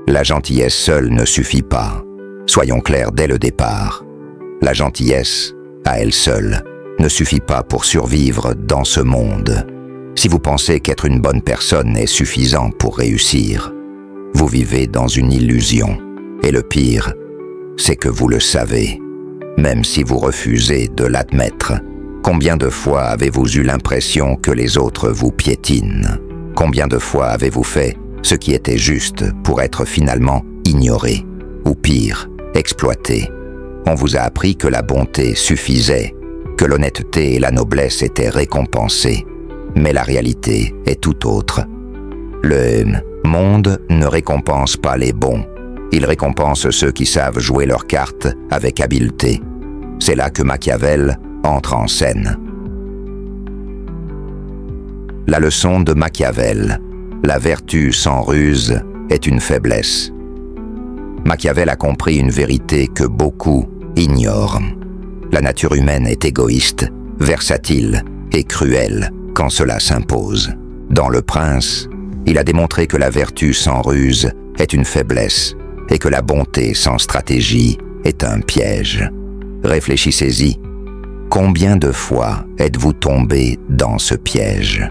La gentillesse seule ne suffit pas. Soyons clairs dès le départ. La gentillesse, à elle seule, ne suffit pas pour survivre dans ce monde. Si vous pensez qu'être une bonne personne est suffisant pour réussir, vous vivez dans une illusion. Et le pire, c'est que vous le savez, même si vous refusez de l'admettre. Combien de fois avez-vous eu l'impression que les autres vous piétinent? Combien de fois avez-vous fait ce qui était juste pour être finalement ignoré, ou pire, exploité? On vous a appris que la bonté suffisait, que l'honnêteté et la noblesse étaient récompensées. Mais la réalité est tout autre. Le monde ne récompense pas les bons. Il récompense ceux qui savent jouer leurs cartes avec habileté. C'est là que Machiavel entre en scène. La leçon de Machiavel: la vertu sans ruse est une faiblesse. Machiavel a compris une vérité que beaucoup ignorent. La nature humaine est égoïste, versatile et cruelle quand cela s'impose. Dans Le Prince, il a démontré que la vertu sans ruse est une faiblesse et que la bonté sans stratégie est un piège. Réfléchissez-y. Combien de fois êtes-vous tombé dans ce piège?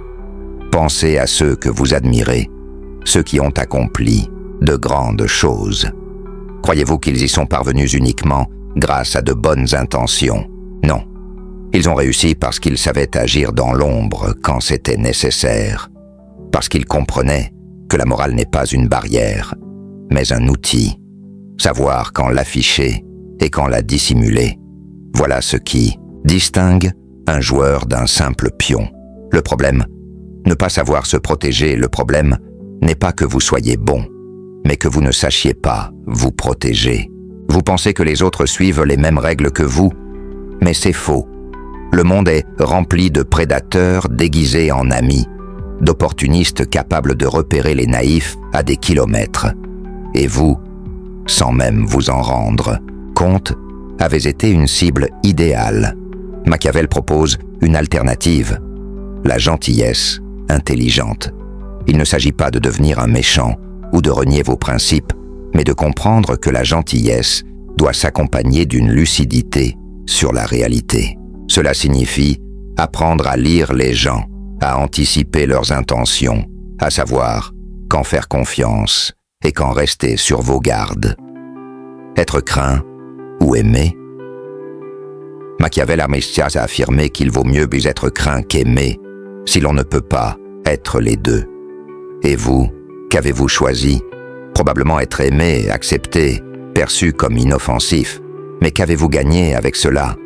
Pensez à ceux que vous admirez, ceux qui ont accompli de grandes choses. Croyez-vous qu'ils y sont parvenus uniquement grâce à de bonnes intentions? Non. Ils ont réussi parce qu'ils savaient agir dans l'ombre quand c'était nécessaire, parce qu'ils comprenaient que la morale n'est pas une barrière, mais un outil. Savoir quand l'afficher et quand la dissimuler, voilà ce qui distingue un joueur d'un simple pion. Le problème, ne pas savoir se protéger, le problème n'est pas que vous soyez bon, mais que vous ne sachiez pas vous protéger. Vous pensez que les autres suivent les mêmes règles que vous, mais c'est faux. Le monde est rempli de prédateurs déguisés en amis, d'opportunistes capables de repérer les naïfs à des kilomètres. Et vous, sans même vous en rendre compte, avez été une cible idéale. Machiavel propose une alternative: la gentillesse intelligente. Il ne s'agit pas de devenir un méchant ou de renier vos principes, mais de comprendre que la gentillesse doit s'accompagner d'une lucidité sur la réalité. Cela signifie apprendre à lire les gens, à anticiper leurs intentions, à savoir quand faire confiance et quand rester sur vos gardes. Être craint ou aimé? Machiavel a affirmé qu'il vaut mieux être craint qu'aimé si l'on ne peut pas être les deux. Et vous, qu'avez-vous choisi? Probablement être aimé, accepté, perçu comme inoffensif. Mais qu'avez-vous gagné avec cela?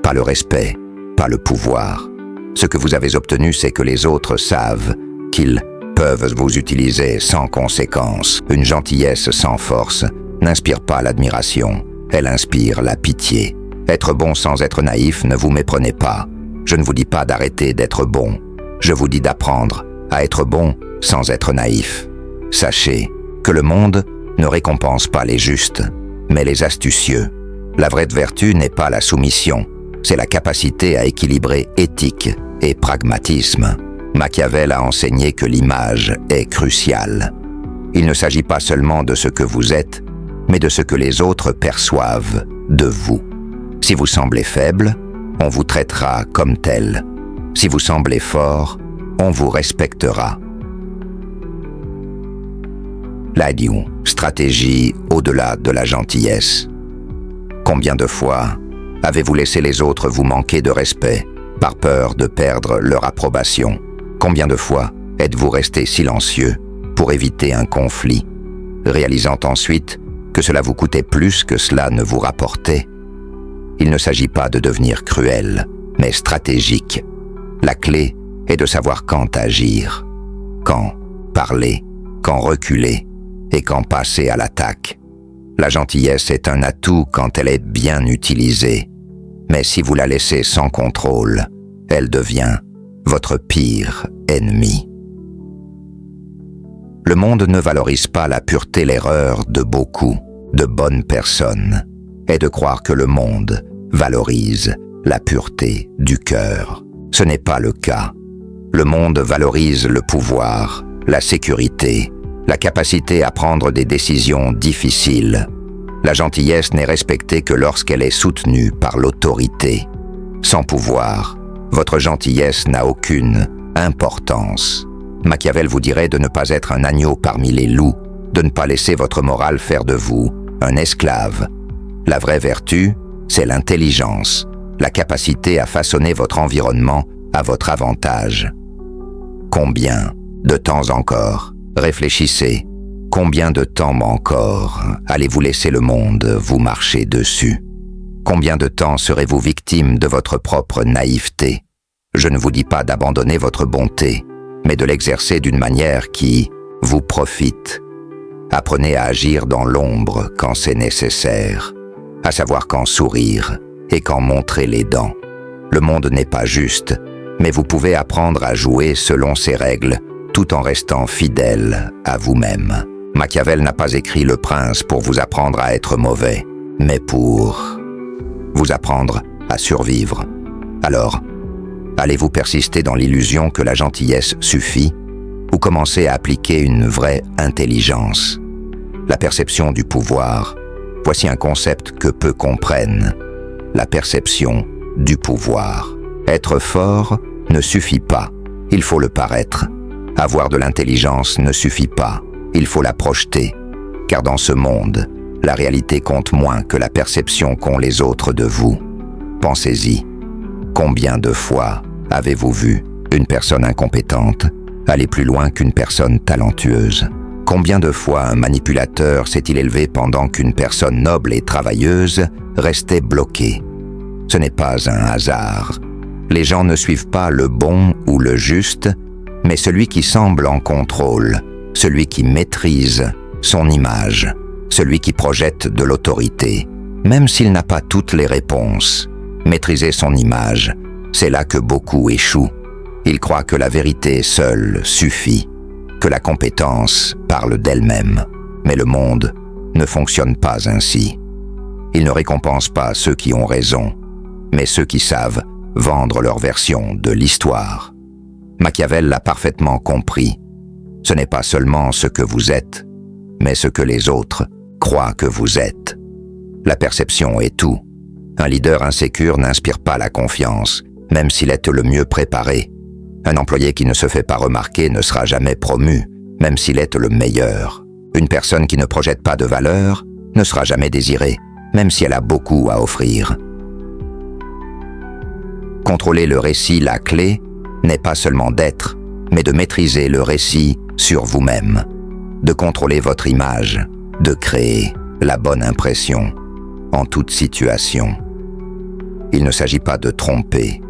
Pas le respect, pas le pouvoir. Ce que vous avez obtenu, c'est que les autres savent qu'ils peuvent vous utiliser sans conséquence. Une gentillesse sans force n'inspire pas l'admiration, elle inspire la pitié. Être bon sans être naïf, ne vous méprenez pas. Je ne vous dis pas d'arrêter d'être bon. Je vous dis d'apprendre à être bon sans être naïf. Sachez que le monde ne récompense pas les justes, mais les astucieux. La vraie vertu n'est pas la soumission, c'est la capacité à équilibrer éthique et pragmatisme. Machiavel a enseigné que l'image est cruciale. Il ne s'agit pas seulement de ce que vous êtes, mais de ce que les autres perçoivent de vous. Si vous semblez faible, on vous traitera comme tel. Si vous semblez fort, on vous respectera. Stratégie au-delà de la gentillesse. Combien de fois avez-vous laissé les autres vous manquer de respect par peur de perdre leur approbation? Combien de fois êtes-vous resté silencieux pour éviter un conflit, réalisant ensuite que cela vous coûtait plus que cela ne vous rapportait? Il ne s'agit pas de devenir cruel, mais stratégique. La clé est de savoir quand agir, quand parler, quand reculer et quand passer à l'attaque. La gentillesse est un atout quand elle est bien utilisée, mais si vous la laissez sans contrôle, elle devient votre pire ennemi. Le monde ne valorise pas la pureté, l'erreur de beaucoup de bonnes personnes, et de croire que le monde valorise la pureté du cœur. Ce n'est pas le cas. Le monde valorise le pouvoir, la sécurité la capacité à prendre des décisions difficiles. La gentillesse n'est respectée que lorsqu'elle est soutenue par l'autorité. Sans pouvoir, votre gentillesse n'a aucune importance. Machiavel vous dirait de ne pas être un agneau parmi les loups, de ne pas laisser votre morale faire de vous un esclave. La vraie vertu, c'est l'intelligence, la capacité à façonner votre environnement à votre avantage. Combien de temps encore? Réfléchissez. Combien de temps encore allez-vous laisser le monde vous marcher dessus? Combien de temps serez-vous victime de votre propre naïveté? Je ne vous dis pas d'abandonner votre bonté, mais de l'exercer d'une manière qui vous profite. Apprenez à agir dans l'ombre quand c'est nécessaire, à savoir quand sourire et quand montrer les dents. Le monde n'est pas juste, mais vous pouvez apprendre à jouer selon ses règles, tout en restant fidèle à vous-même. Machiavel n'a pas écrit Le Prince pour vous apprendre à être mauvais, mais pour vous apprendre à survivre. Alors, allez-vous persister dans l'illusion que la gentillesse suffit, ou commencer à appliquer une vraie intelligence? La perception du pouvoir, voici un concept que peu comprennent. La perception du pouvoir. Être fort ne suffit pas, il faut le paraître. Avoir de l'intelligence ne suffit pas, il faut la projeter. Car dans ce monde, la réalité compte moins que la perception qu'ont les autres de vous. Pensez-y. Combien de fois avez-vous vu une personne incompétente aller plus loin qu'une personne talentueuse? Combien de fois un manipulateur s'est-il élevé pendant qu'une personne noble et travailleuse restait bloquée? Ce n'est pas un hasard. Les gens ne suivent pas le bon ou le juste, mais celui qui semble en contrôle, celui qui maîtrise son image, celui qui projette de l'autorité, même s'il n'a pas toutes les réponses. Maîtriser son image, c'est là que beaucoup échouent. Ils croient que la vérité seule suffit, que la compétence parle d'elle-même. Mais le monde ne fonctionne pas ainsi. Il ne récompense pas ceux qui ont raison, mais ceux qui savent vendre leur version de l'histoire. Machiavel l'a parfaitement compris. Ce n'est pas seulement ce que vous êtes, mais ce que les autres croient que vous êtes. La perception est tout. Un leader insécure n'inspire pas la confiance, même s'il est le mieux préparé. Un employé qui ne se fait pas remarquer ne sera jamais promu, même s'il est le meilleur. Une personne qui ne projette pas de valeur ne sera jamais désirée, même si elle a beaucoup à offrir. Contrôler le récit, la clé, n'est pas seulement d'être, mais de maîtriser le récit sur vous-même, de contrôler votre image, de créer la bonne impression en toute situation. Il ne s'agit pas de tromper,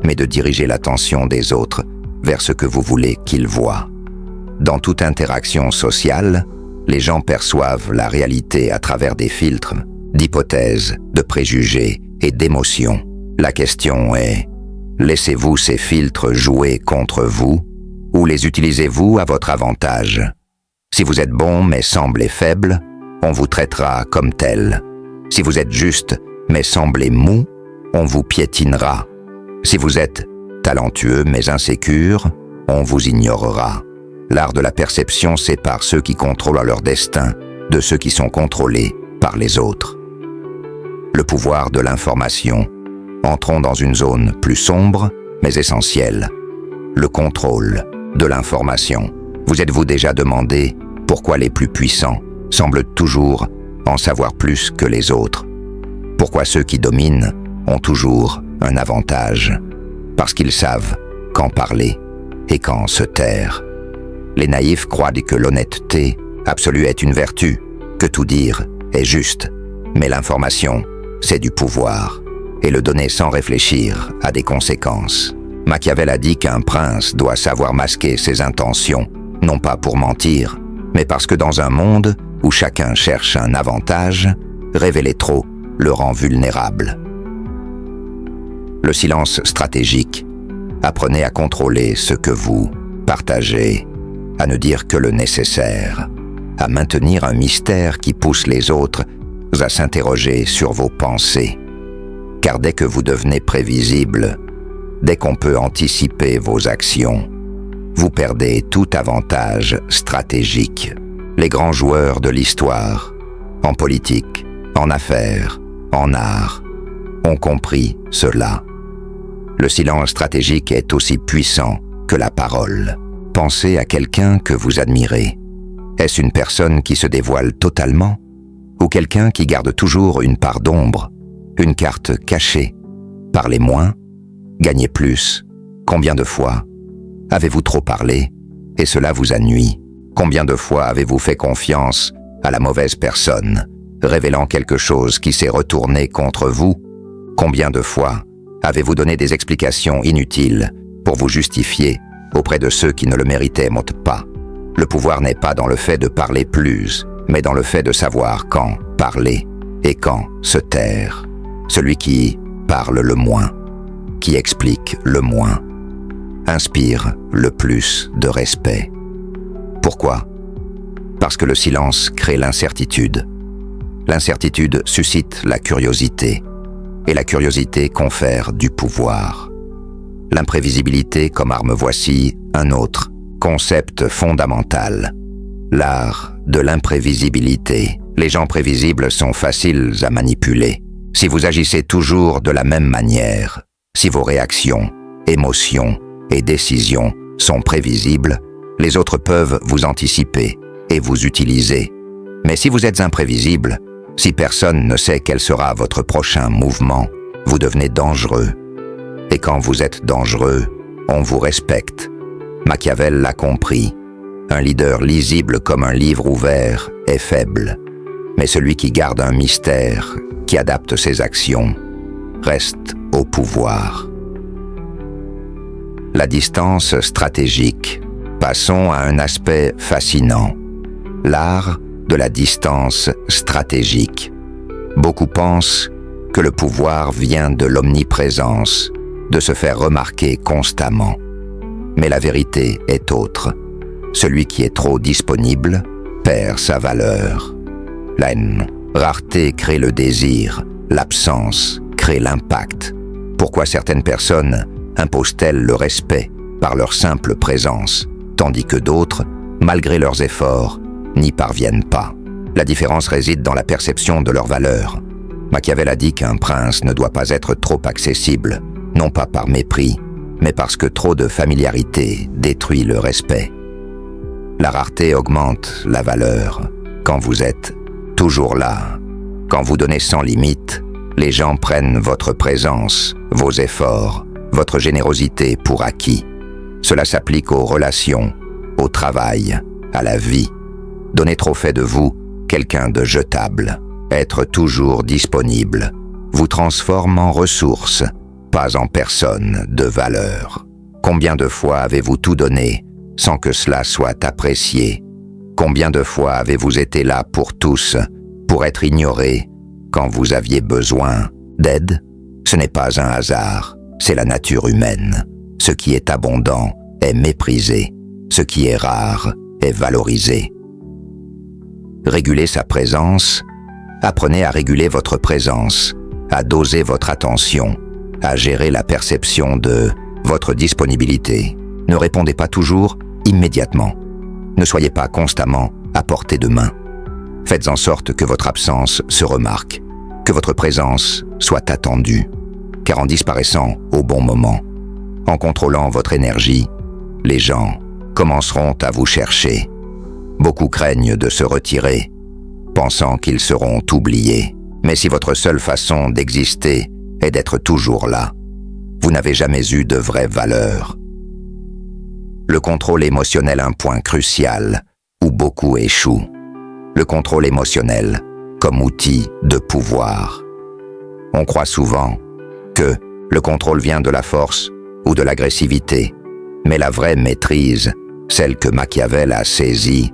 mais de diriger l'attention des autres vers ce que vous voulez qu'ils voient. Dans toute interaction sociale, les gens perçoivent la réalité à travers des filtres, d'hypothèses, de préjugés et d'émotions. La question est, laissez-vous ces filtres jouer contre vous ou les utilisez-vous à votre avantage? Si vous êtes bon mais semblez faible, on vous traitera comme tel. Si vous êtes juste mais semblez mou, on vous piétinera. Si vous êtes talentueux mais insécure, on vous ignorera. L'art de la perception sépare ceux qui contrôlent leur destin de ceux qui sont contrôlés par les autres. Le pouvoir de l'information. Entrons dans une zone plus sombre, mais essentielle. Le contrôle de l'information. Vous êtes-vous déjà demandé pourquoi les plus puissants semblent toujours en savoir plus que les autres? Pourquoi ceux qui dominent ont toujours un avantage? Parce qu'ils savent quand parler et quand se taire. Les naïfs croient que l'honnêteté absolue est une vertu, que tout dire est juste. Mais l'information, c'est du pouvoir. Et le donner sans réfléchir a des conséquences. Machiavel a dit qu'un prince doit savoir masquer ses intentions, non pas pour mentir, mais parce que dans un monde où chacun cherche un avantage, révéler trop le rend vulnérable. Le silence stratégique. Apprenez à contrôler ce que vous partagez, à ne dire que le nécessaire, à maintenir un mystère qui pousse les autres à s'interroger sur vos pensées. Car dès que vous devenez prévisible, dès qu'on peut anticiper vos actions, vous perdez tout avantage stratégique. Les grands joueurs de l'histoire, en politique, en affaires, en art, ont compris cela. Le silence stratégique est aussi puissant que la parole. Pensez à quelqu'un que vous admirez. Est-ce une personne qui se dévoile totalement ou quelqu'un qui garde toujours une part d'ombre, une carte cachée? Parlez moins, gagnez plus. Combien de fois avez-vous trop parlé et cela vous a nui? Combien de fois avez-vous fait confiance à la mauvaise personne, révélant quelque chose qui s'est retourné contre vous? Combien de fois avez-vous donné des explications inutiles pour vous justifier auprès de ceux qui ne le méritaient pas? Le pouvoir n'est pas dans le fait de parler plus, mais dans le fait de savoir quand parler et quand se taire. Celui qui parle le moins, qui explique le moins, inspire le plus de respect. Pourquoi? Parce que le silence crée l'incertitude. L'incertitude suscite la curiosité, et la curiosité confère du pouvoir. L'imprévisibilité comme arme, voici un autre concept fondamental. L'art de l'imprévisibilité. Les gens prévisibles sont faciles à manipuler. Si vous agissez toujours de la même manière, si vos réactions, émotions et décisions sont prévisibles, les autres peuvent vous anticiper et vous utiliser. Mais si vous êtes imprévisible, si personne ne sait quel sera votre prochain mouvement, vous devenez dangereux. Et quand vous êtes dangereux, on vous respecte. Machiavel l'a compris. Un leader lisible comme un livre ouvert est faible. Mais celui qui garde un mystère, qui adapte ses actions, reste au pouvoir. La distance stratégique. Passons à un aspect fascinant. L'art de la distance stratégique. Beaucoup pensent que le pouvoir vient de l'omniprésence, de se faire remarquer constamment. Mais la vérité est autre. Celui qui est trop disponible perd sa valeur. La rareté crée le désir, l'absence crée l'impact. Pourquoi certaines personnes imposent-elles le respect par leur simple présence, tandis que d'autres, malgré leurs efforts, n'y parviennent pas? La différence réside dans la perception de leur valeur. Machiavel a dit qu'un prince ne doit pas être trop accessible, non pas par mépris, mais parce que trop de familiarité détruit le respect. La rareté augmente la valeur. Quand vous êtes toujours là, quand vous donnez sans limite, les gens prennent votre présence, vos efforts, votre générosité pour acquis. Cela s'applique aux relations, au travail, à la vie. Donner trop fait de vous quelqu'un de jetable. Être toujours disponible vous transforme en ressource, pas en personne de valeur. Combien de fois avez-vous tout donné sans que cela soit apprécié? Combien de fois avez-vous été là pour tous, pour être ignoré quand vous aviez besoin d'aide? Ce n'est pas un hasard, c'est la nature humaine. Ce qui est abondant est méprisé, ce qui est rare est valorisé. Régulez sa présence, apprenez à réguler votre présence, à doser votre attention, à gérer la perception de votre disponibilité. Ne répondez pas toujours immédiatement. Ne soyez pas constamment à portée de main. Faites en sorte que votre absence se remarque, que votre présence soit attendue, car en disparaissant au bon moment, en contrôlant votre énergie, les gens commenceront à vous chercher. Beaucoup craignent de se retirer, pensant qu'ils seront oubliés. Mais si votre seule façon d'exister est d'être toujours là, vous n'avez jamais eu de vraie valeur. Le contrôle émotionnel, un point crucial où beaucoup échouent. Le contrôle émotionnel comme outil de pouvoir. On croit souvent que le contrôle vient de la force ou de l'agressivité, mais la vraie maîtrise, celle que Machiavel a saisie,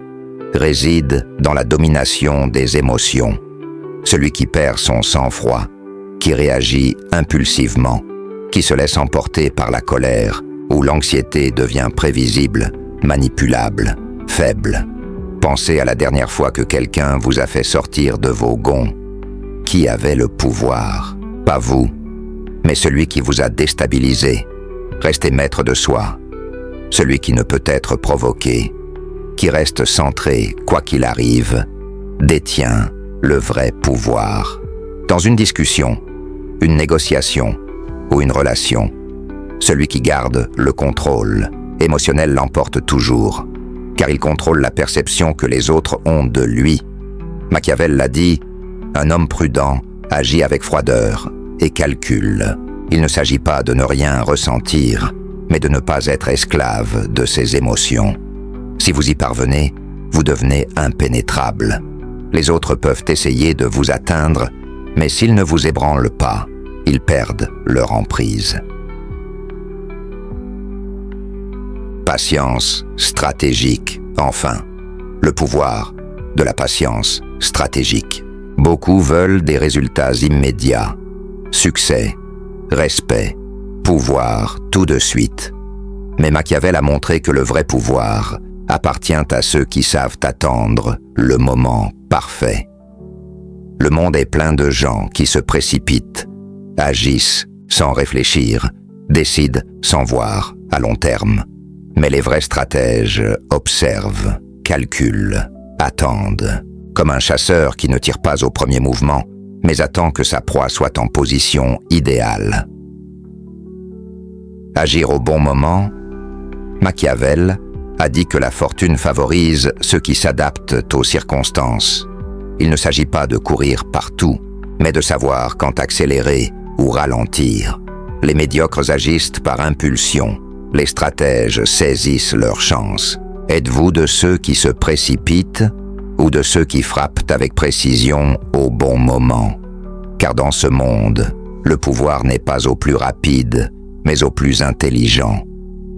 réside dans la domination des émotions. Celui qui perd son sang-froid, qui réagit impulsivement, qui se laisse emporter par la colère, où l'anxiété devient prévisible, manipulable, faible. Pensez à la dernière fois que quelqu'un vous a fait sortir de vos gonds. Qui avait le pouvoir? Pas vous, mais celui qui vous a déstabilisé. Restez maître de soi. celui qui ne peut être provoqué, qui reste centré quoi qu'il arrive, détient le vrai pouvoir. Dans une discussion, une négociation ou une relation, celui qui garde le contrôle émotionnel l'emporte toujours, car il contrôle la perception que les autres ont de lui. Machiavel l'a dit, un homme prudent agit avec froideur et calcul. Il ne s'agit pas de ne rien ressentir, mais de ne pas être esclave de ses émotions. Si vous y parvenez, vous devenez impénétrable. Les autres peuvent essayer de vous atteindre, mais s'ils ne vous ébranlent pas, ils perdent leur emprise. Patience stratégique, enfin. Le pouvoir de la patience stratégique. Beaucoup veulent des résultats immédiats. Succès, respect, pouvoir, tout de suite. Mais Machiavel a montré que le vrai pouvoir appartient à ceux qui savent attendre le moment parfait. Le monde est plein de gens qui se précipitent, agissent sans réfléchir, décident sans voir à long terme. Mais les vrais stratèges observent, calculent, attendent, comme un chasseur qui ne tire pas au premier mouvement, mais attend que sa proie soit en position idéale. Agir au bon moment, Machiavel a dit que la fortune favorise ceux qui s'adaptent aux circonstances. Il ne s'agit pas de courir partout, mais de savoir quand accélérer ou ralentir. Les médiocres agissent par impulsion. Les stratèges saisissent leur chance. Êtes-vous de ceux qui se précipitent ou de ceux qui frappent avec précision au bon moment? Car dans ce monde, le pouvoir n'est pas au plus rapide, mais au plus intelligent,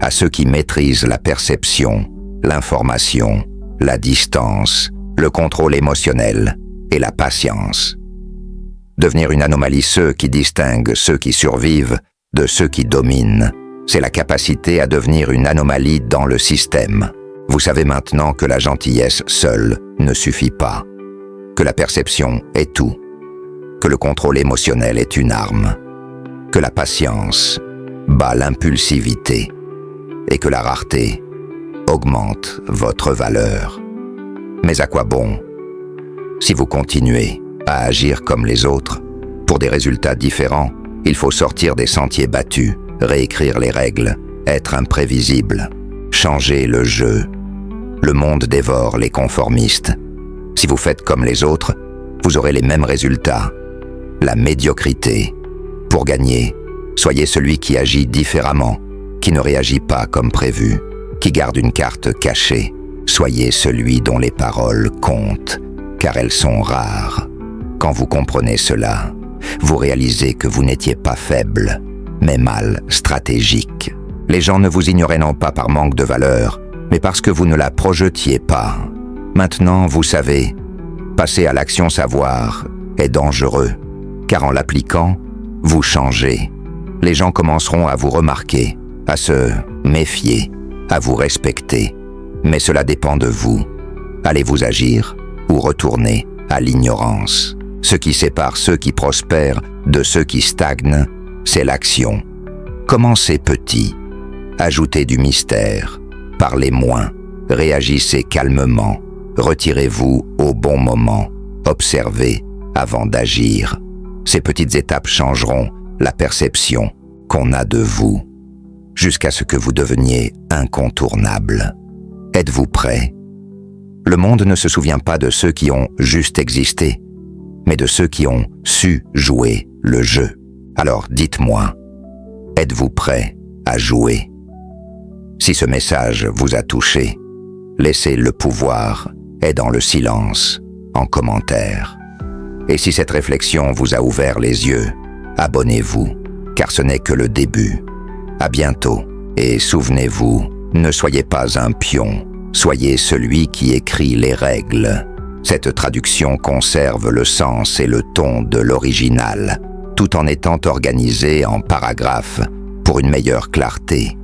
à ceux qui maîtrisent la perception, l'information, la distance, le contrôle émotionnel et la patience. Devenir une anomalie, ceux qui distinguent ceux qui survivent de ceux qui dominent, c'est la capacité à devenir une anomalie dans le système. Vous savez maintenant que la gentillesse seule ne suffit pas, que la perception est tout, que le contrôle émotionnel est une arme, que la patience bat l'impulsivité et que la rareté augmente votre valeur. Mais à quoi bon si vous continuez à agir comme les autres? Pour des résultats différents, il faut sortir des sentiers battus, réécrire les règles, être imprévisible, changer le jeu. Le monde dévore les conformistes. Si vous faites comme les autres, vous aurez les mêmes résultats. La médiocrité. Pour gagner, soyez celui qui agit différemment, qui ne réagit pas comme prévu, qui garde une carte cachée. Soyez celui dont les paroles comptent, car elles sont rares. Quand vous comprenez cela, vous réalisez que vous n'étiez pas faible, mais mal stratégique. Les gens ne vous ignoraient non pas par manque de valeur, mais parce que vous ne la projetiez pas. Maintenant, vous savez, passer à l'action savoir est dangereux, car en l'appliquant, vous changez. Les gens commenceront à vous remarquer, à se méfier, à vous respecter. Mais cela dépend de vous. Allez-vous agir ou retourner à l'ignorance? Ce qui sépare ceux qui prospèrent de ceux qui stagnent, c'est l'action. Commencez petit, ajoutez du mystère, parlez moins, réagissez calmement, retirez-vous au bon moment, observez avant d'agir. Ces petites étapes changeront la perception qu'on a de vous, jusqu'à ce que vous deveniez incontournable. Êtes-vous prêt? Le monde ne se souvient pas de ceux qui ont juste existé, mais de ceux qui ont su jouer le jeu. Alors dites-moi, êtes-vous prêt à jouer? Si ce message vous a touché, laissez le pouvoir est dans le silence, en commentaire. Et si cette réflexion vous a ouvert les yeux, abonnez-vous, car ce n'est que le début. À bientôt, et souvenez-vous, ne soyez pas un pion, soyez celui qui écrit les règles. Cette traduction conserve le sens et le ton de l'original, tout en étant organisée en paragraphes pour une meilleure clarté.